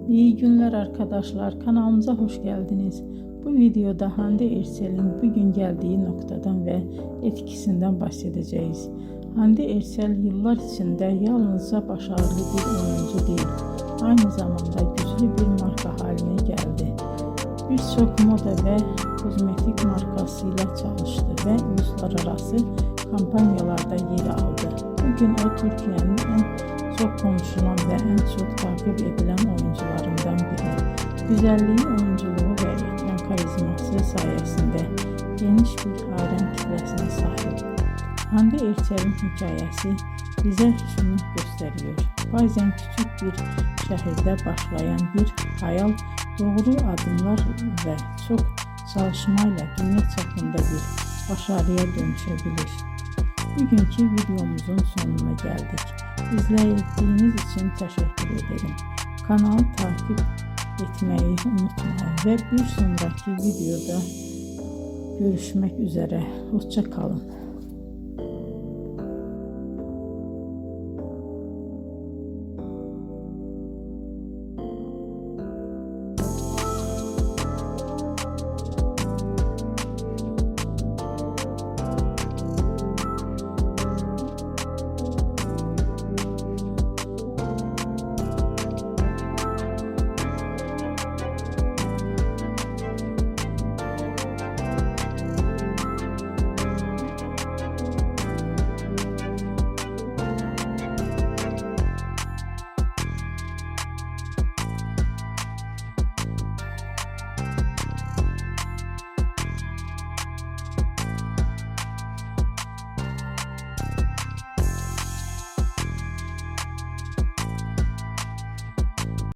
İyi günler arkadaşlar, kanalımıza hoş geldiniz. Bu videoda Hande Erçel'in bugün geldiği noktadan ve etkisinden bahsedeceğiz. Hande Erçel yıllar içinde yalnızca başarılı bir oyuncu değil, aynı zamanda güçlü bir marka haline geldi. Birçok moda ve kozmetik markasıyla çalıştı ve uluslararası kampanyalarda yer aldı. Bugün o Türkiye'nin en çok konuşulan ve en çok takip edilen oyuncularından biri. Güzelliği, oyunculuğu ve ekran karizması sayesinde geniş bir hayran kitlesine sahip. Hande Erçel'in hikayesi bize şunu gösteriyor. Bazen küçük bir şehirde başlayan bir hayal doğru adımlar ve çok çalışmayla dünya çapında bir başarıya dönüşebilir. Bugünkü videomuzun sonuna geldik. İzlediğiniz için teşekkür ederim. Kanalı takip etmeyi unutmayın ve bir sonraki videoda görüşmek üzere. Hoşça kalın.